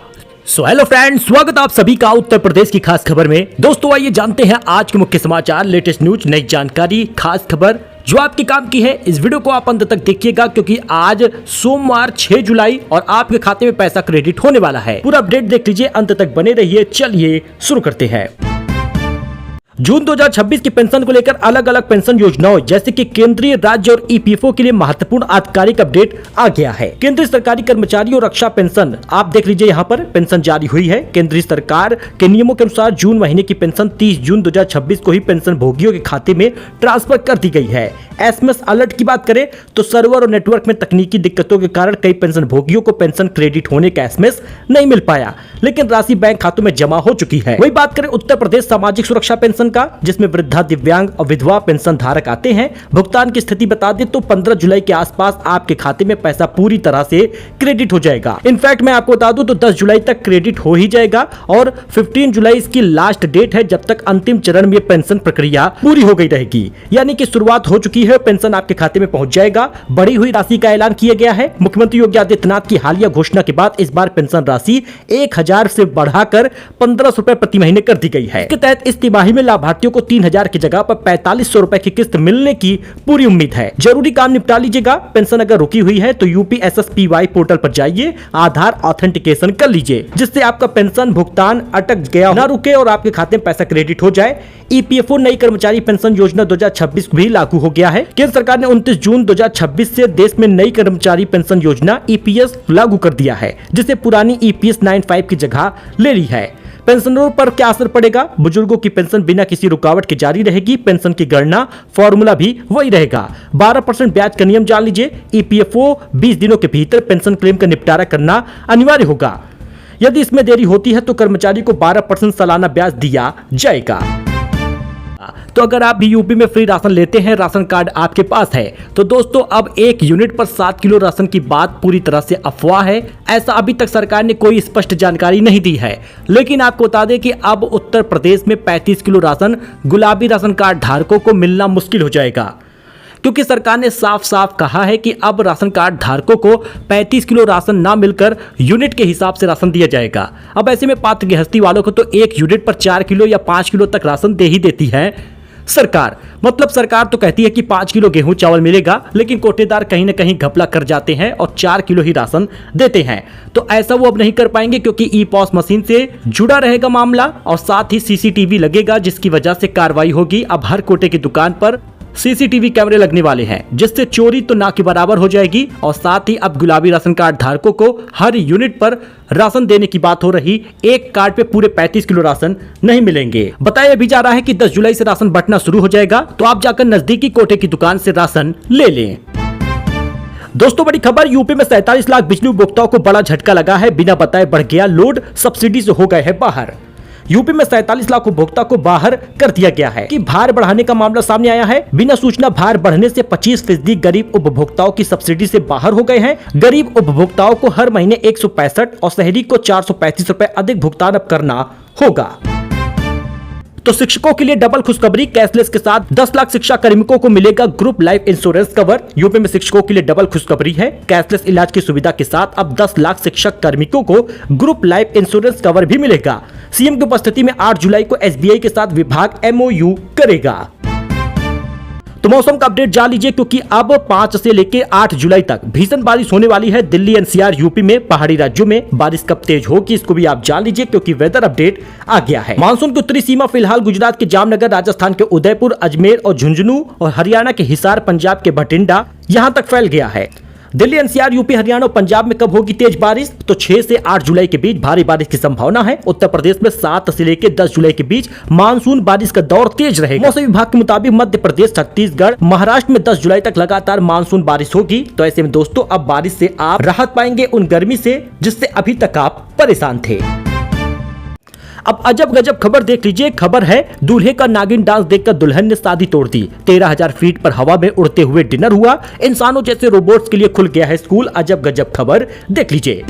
Hello friends, स्वागत आप सभी का उत्तर प्रदेश की खास खबर में। दोस्तों आइए जानते हैं आज के मुख्य समाचार, लेटेस्ट न्यूज, नई जानकारी, खास खबर जो आपके काम की है। इस वीडियो को आप अंत तक देखिएगा क्योंकि आज सोमवार 6 जुलाई और आपके खाते में पैसा क्रेडिट होने वाला है। पूरा अपडेट देख लीजिए, अंत तक बने रहिए। चलिए शुरू करते हैं। जून 2026 की पेंशन को लेकर अलग अलग पेंशन योजनाओं जैसे कि केंद्रीय, राज्य और ईपीएफओ के लिए महत्वपूर्ण आधिकारिक अपडेट आ गया है। केंद्रीय सरकारी कर्मचारी और रक्षा पेंशन आप देख लीजिए, यहाँ पर पेंशन जारी हुई है। केंद्रीय सरकार के नियमों के अनुसार जून महीने की पेंशन 30 जून 2026 को ही पेंशन भोगियों के खाते में ट्रांसफर कर दी गई है। एसएमएस अलर्ट की बात करें तो सर्वर और नेटवर्क में तकनीकी दिक्कतों के कारण कई पेंशन भोगियों को पेंशन क्रेडिट होने का एसएमएस नहीं मिल पाया, लेकिन राशि बैंक खातों में जमा हो चुकी है। वही बात करें उत्तर प्रदेश सामाजिक सुरक्षा पेंशन का, जिसमें वृद्धा, दिव्यांग और विधवा पेंशन धारक आते हैं। भुगतान की स्थिति बता दें तो 15 जुलाई के आसपास आपके खाते में पैसा पूरी तरह से क्रेडिट हो जाएगा। इनफैक्ट मैं आपको बता दूं तो 10 जुलाई तक क्रेडिट हो ही जाएगा और 15 जुलाई इसकी लास्ट डेट है, जब तक अंतिम चरण में पेंशन प्रक्रिया पूरी हो गई रहेगी। यानी कि शुरुआत हो चुकी है, पेंशन आपके खाते में पहुंच जाएगा। बढ़ी हुई राशि का ऐलान किया गया है। मुख्यमंत्री योगी आदित्यनाथ की हालिया घोषणा के बाद इस बार पेंशन राशि 1000 से बढ़ाकर 1500 रुपए प्रति महीने कर दी गई है। इसके तहत इस तिमाही में लाभार्थियों को 3000 की जगह पर 4500 रुपए की किस्त मिलने की पूरी उम्मीद है। जरूरी काम निपटा लीजिएगा। पेंशन अगर रुकी हुई है तो यूपीएसएसपीवाई पोर्टल पर जाइए, आधार ऑथेंटिकेशन कर लीजिए, जिससे आपका पेंशन भुगतान अटक गया ना रुके और आपके खाते में पैसा क्रेडिट हो जाए। ईपीएफओ नई कर्मचारी पेंशन योजना 2026 भी लागू हो गया है। केंद्र सरकार ने 29 जून 2026 से देश में नई कर्मचारी पेंशन योजना ईपीएस लागू कर दिया है, जिसे पुरानी ईपीएस 95 की जगह ले ली है। पेंशनरों पर क्या असर पड़ेगा? बुजुर्गों की पेंशन बिना किसी रुकावट के जारी रहेगी। पेंशन की गणना फॉर्मूला भी वही रहेगा। 12% ब्याज का नियम जान लीजिए। ईपीएफओ 20 दिनों के भीतर पेंशन क्लेम का निपटारा करना अनिवार्य होगा। यदि इसमें देरी होती है तो कर्मचारी को 12% सालाना ब्याज दिया जाएगा। तो अगर आप भी यूपी में फ्री राशन लेते हैं, राशन कार्ड आपके पास है, तो दोस्तों अब 1 यूनिट पर 7 किलो राशन की बात पूरी तरह से अफवाह है। ऐसा अभी तक सरकार ने कोई स्पष्ट जानकारी नहीं दी है। लेकिन आपको बता दें कि अब उत्तर प्रदेश में 35 किलो राशन गुलाबी राशन कार्ड धारकों को मिलना मुश्किल हो जाएगा, क्योंकि सरकार ने साफ साफ कहा है कि अब राशन कार्ड धारकों को 35 किलो राशन ना मिलकर यूनिट के हिसाब से राशन दिया जाएगा। अब ऐसे में पात्र गृहस्थी वालों को तो 1 यूनिट पर 4 किलो या 5 किलो तक राशन दे ही देती है सरकार। मतलब सरकार तो कहती है कि 5 किलो गेहूं चावल मिलेगा, लेकिन कोटेदार कहीं ना कहीं घपला कर जाते हैं और 4 किलो ही राशन देते हैं। तो ऐसा वो अब नहीं कर पाएंगे, क्योंकि ई पॉस मशीन से जुड़ा रहेगा मामला और साथ ही सीसीटीवी लगेगा, जिसकी वजह से कार्रवाई होगी। अब हर कोटे की दुकान पर सीसीटीवी कैमरे लगने वाले हैं, जिससे चोरी तो ना के बराबर हो जाएगी। और साथ ही अब गुलाबी राशन कार्ड धारकों को हर यूनिट पर राशन देने की बात हो रही। एक कार्ड पे पूरे 35 किलो राशन नहीं मिलेंगे। बताया भी जा रहा है कि 10 जुलाई से राशन बंटना शुरू हो जाएगा, तो आप जाकर नजदीकी कोटे की दुकान से राशन ले लें। दोस्तों बड़ी खबर, यूपी में 47 लाख बिजली उपभोक्ताओं को बड़ा झटका लगा है। बिना बताए बढ़ गया लोड, सब्सिडी से हो गए हैं बाहर। यूपी में 47 लाख उपभोक्ता को बाहर कर दिया गया है कि भार बढ़ाने का मामला सामने आया है। बिना सूचना भार बढ़ने से 25% गरीब उपभोक्ताओं की सब्सिडी से बाहर हो गए हैं। गरीब उपभोक्ताओं को हर महीने 165 और शहरी को 435 रुपए अधिक भुगतान अब करना होगा। तो शिक्षकों के लिए डबल खुशखबरी, कैशलेस के साथ 10 लाख शिक्षा कार्मिकों को मिलेगा group life insurance cover. UP में शिक्षकों के लिए डबल खुशखबरी है। कैशलेस इलाज की सुविधा के साथ अब 10 लाख शिक्षक कार्मिकों को ग्रुप लाइफ इंश्योरेंस कवर भी मिलेगा। सीएम की उपस्थिति में 8 जुलाई को एसबीआई के साथ विभाग एमओयू करेगा। तो मौसम का अपडेट जान लीजिए, क्योंकि अब 5 से लेकर 8 जुलाई तक भीषण बारिश होने वाली है। दिल्ली, एनसीआर, यूपी में पहाड़ी राज्यों में बारिश कब तेज होगी इसको भी आप जान लीजिए, क्योंकि वेदर अपडेट आ गया है। मानसून की उत्तरी सीमा फिलहाल गुजरात के जामनगर, राजस्थान के उदयपुर, अजमेर और झुंझुनू और हरियाणा के हिसार, पंजाब के भटिंडा यहां तक फैल गया है। दिल्ली, एनसीआर, यूपी, हरियाणा और पंजाब में कब होगी तेज बारिश? तो 6 से 8 जुलाई के बीच भारी बारिश की संभावना है। उत्तर प्रदेश में 7 से लेकर 10 जुलाई के बीच मानसून बारिश का दौर तेज रहेगा। मौसम विभाग के मुताबिक मध्य प्रदेश, छत्तीसगढ़, महाराष्ट्र में 10 जुलाई तक लगातार मानसून बारिश होगी। तो ऐसे में दोस्तों अब बारिश से आप राहत पाएंगे उन गर्मी से जिससे अभी तक आप परेशान थे। अब अजब गजब खबर देख लीजिए। खबर है, दूल्हे का नागिन डांस देखकर दुल्हन ने शादी तोड़ दी। 13,000 फीट पर हवा में उड़ते हुए डिनर हुआ। इंसानों जैसे रोबोट्स के लिए खुल गया है स्कूल। अजब गजब खबर देख लीजिए।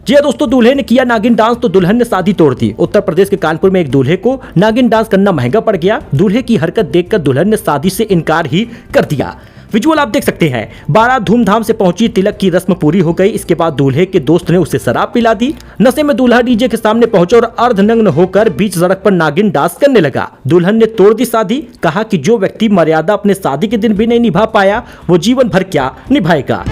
जी दोस्तों, दूल्हे ने किया नागिन डांस तो दुल्हन ने शादी तोड़ दी। उत्तर प्रदेश के कानपुर में एक दूल्हे को नागिन डांस करना महंगा पड़ गया। दूल्हे की हरकत देखकर दुल्हन ने शादी से इनकार ही कर दिया। विजुअल आप देख सकते हैं। बारात धूमधाम से पहुंची, तिलक की रस्म पूरी हो गई। इसके बाद दूल्हे के दोस्त ने उसे शराब पिला दी। नशे में दूल्हा डीजे के सामने पहुंचा और अर्धनग्न होकर बीच सड़क पर नागिन डांस करने लगा। दुल्हन ने तोड़ दी शादी, कहा कि जो व्यक्ति मर्यादा अपने शादी के दिन भी नहीं निभा पाया वो जीवन भर क्या निभाएगा।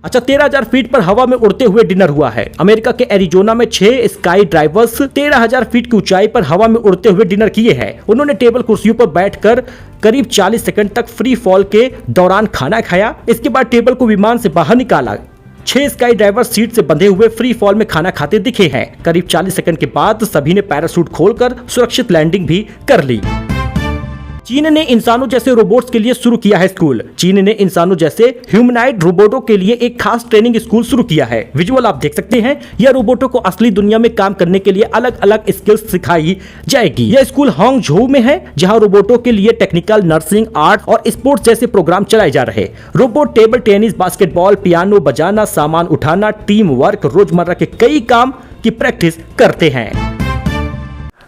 अच्छा, 13,000 फीट पर हवा में उड़ते हुए डिनर हुआ है। अमेरिका के एरिजोना में 6 स्काई ड्राइवर्स 13,000 फीट की ऊंचाई पर हवा में उड़ते हुए डिनर किए हैं। उन्होंने टेबल कुर्सियों पर बैठकर करीब 40 सेकंड तक फ्री फॉल के दौरान खाना खाया। इसके बाद टेबल को विमान से बाहर निकाला। 6 स्काई ड्राइवर सीट से बंधे हुए फ्री फॉल में खाना खाते दिखे हैं। करीब 40 सेकंड के बाद सभी ने पैराशूट खोलकर सुरक्षित लैंडिंग भी कर ली। चीन ने इंसानों जैसे रोबोट्स के लिए शुरू किया है स्कूल। चीन ने इंसानों जैसे ह्यूमनॉइड रोबोटों के लिए एक खास ट्रेनिंग स्कूल शुरू किया है। विजुअल आप देख सकते हैं। यह रोबोटों को असली दुनिया में काम करने के लिए अलग अलग स्किल्स सिखाई जाएगी। यह स्कूल हांगझोउ में है, जहां रोबोटों के लिए टेक्निकल, नर्सिंग, आर्ट और स्पोर्ट्स जैसे प्रोग्राम चलाए जा रहे। Robot table tennis, basketball, piano बजाना, सामान उठाना, टीम वर्क, रोजमर्रा के कई काम की प्रैक्टिस करते हैं।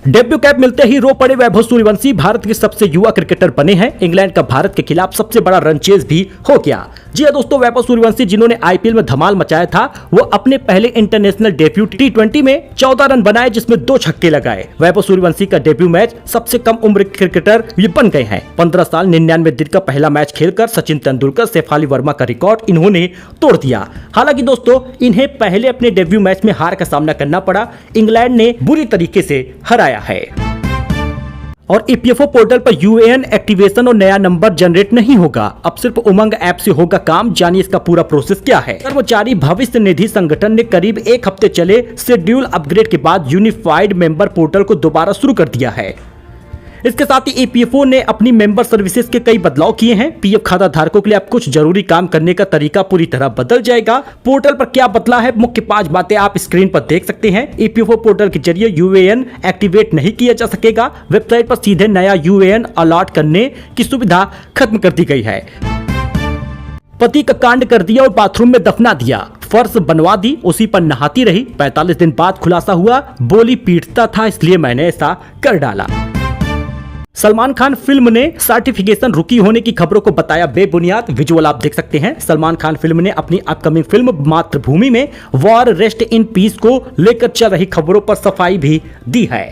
डेब्यू कैप मिलते ही रो पड़े वैभव सूर्यवंशी भारत के सबसे युवा क्रिकेटर बने हैं। इंग्लैंड का भारत के खिलाफ सबसे बड़ा रन चेज भी हो गया। जी हां दोस्तों, वैभव सूर्यवंशी जिन्होंने आईपीएल में धमाल मचाया था, वो अपने पहले इंटरनेशनल डेब्यू T20 में 14 रन बनाए, जिसमें 2 छक्के लगाए। वैभव सूर्यवंशी का डेब्यू मैच सबसे कम उम्र के क्रिकेटर ये बन गए हैं। 15 साल 99 दिन का पहला मैच खेलकर सचिन तेंदुलकर, शेफाली वर्मा का रिकॉर्ड इन्होंने तोड़ दिया। हालांकि दोस्तों, इन्हें पहले अपने डेब्यू मैच में हार का सामना करना पड़ा। इंग्लैंड ने बुरी तरीके से हराया है। और ईपीएफओ पोर्टल पर यूएएन एक्टिवेशन और नया नंबर जनरेट नहीं होगा, अब सिर्फ उमंग ऐप से होगा काम। जानिए इसका पूरा प्रोसेस क्या है। कर्मचारी भविष्य निधि संगठन ने करीब 1 हफ्ते चले शेड्यूल अपग्रेड के बाद यूनिफाइड मेंबर पोर्टल को दोबारा शुरू कर दिया है। इसके साथ ही ईपीएफओ ने अपनी मेंबर सर्विसेज के कई बदलाव किए हैं। पीएफ खाता धारकों के लिए अब कुछ जरूरी काम करने का तरीका पूरी तरह बदल जाएगा। पोर्टल पर क्या बदला है, मुख्य 5 बातें आप स्क्रीन पर देख सकते हैं। ईपीएफओ पोर्टल के जरिए यूएएन एक्टिवेट नहीं किया जा सकेगा। वेबसाइट पर सीधे नया यूएएन अलॉट करने की सुविधा खत्म कर दी गई है। पति का कांड कर दिया और बाथरूम में दफना दिया, फर्श बनवा दी, उसी पर नहाती रही। 45 दिन बाद खुलासा हुआ, बोली पीटता था इसलिए मैंने ऐसा कर डाला। सलमान खान फिल्म ने सर्टिफिकेशन रुकी होने की खबरों को बताया बेबुनियाद। विजुअल आप देख सकते हैं। सलमान खान फिल्म ने अपनी अपकमिंग फिल्म मातृभूमि में वॉर रेस्ट इन पीस को लेकर चल रही खबरों पर सफाई भी दी है।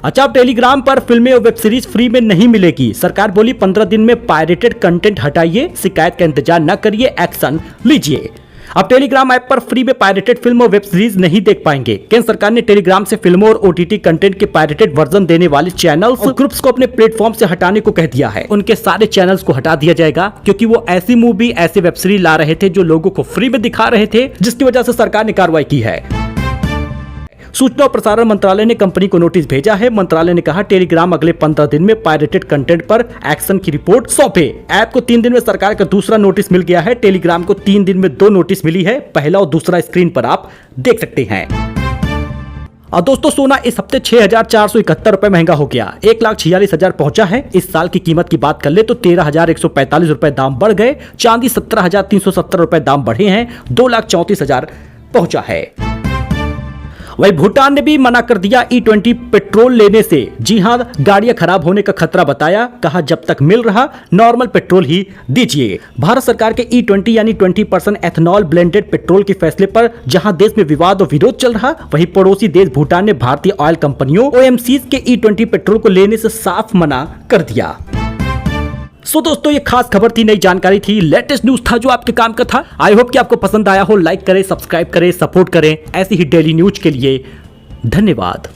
अच्छा, अब टेलीग्राम पर फिल्में और वेब सीरीज फ्री में नहीं मिलेगी। सरकार बोली 15 दिन में पायरेटेड कंटेंट हटाइए, शिकायत का इंतजार न करिए, एक्शन लीजिए। अब टेलीग्राम ऐप पर फ्री में पायरेटेड फिल्म और वेब सीरीज नहीं देख पाएंगे। केंद्र सरकार ने टेलीग्राम से फिल्मों और ओटीटी कंटेंट के पायरेटेड वर्जन देने वाले चैनल्स और ग्रुप्स को अपने प्लेटफॉर्म से हटाने को कह दिया है। उनके सारे चैनल्स को हटा दिया जाएगा, क्योंकि वो ऐसी मूवी, ऐसे वेब सीरीज ला रहे थे जो लोगों को फ्री में दिखा रहे थे, जिसकी वजह से सरकार ने कार्रवाई की है। सूचना और प्रसारण मंत्रालय ने कंपनी को नोटिस भेजा है। मंत्रालय ने कहा टेलीग्राम अगले 15 दिन में पायरेटेड कंटेंट पर एक्शन की रिपोर्ट सौंपे। ऐप को 3 दिन में सरकार का दूसरा नोटिस मिल गया है। टेलीग्राम को 3 दिन में 2 नोटिस मिली है। पहला और दूसरा स्क्रीन पर आप देख सकते हैं। और दोस्तों, सोना इस हफ्ते 6,471 रुपए महंगा हो गया, 1,46,000 पहुंचा है। इस साल की कीमत की बात कर ले तो 13,145 रुपए दाम बढ़ गए। चांदी 17,370 रुपए दाम बढ़े हैं, 2,34,000 पहुंचा है। वही भूटान ने भी मना कर दिया E20 पेट्रोल लेने से। जी हां, गाड़ियां खराब होने का खतरा बताया, कहा जब तक मिल रहा नॉर्मल पेट्रोल ही दीजिए। भारत सरकार के E20 यानी 20% एथनॉल ब्लेंडेड पेट्रोल के फैसले पर जहां देश में विवाद और विरोध चल रहा, वहीं पड़ोसी देश भूटान ने भारतीय ऑयल कंपनियों OMCs के E20 पेट्रोल को लेने से साफ मना कर दिया। सो दोस्तों, ये खास खबर थी, नई जानकारी थी, लेटेस्ट न्यूज था जो आपके काम का था। आई होप कि आपको पसंद आया हो। लाइक करें, सब्सक्राइब करें, सपोर्ट करें। ऐसी ही डेली न्यूज के लिए धन्यवाद।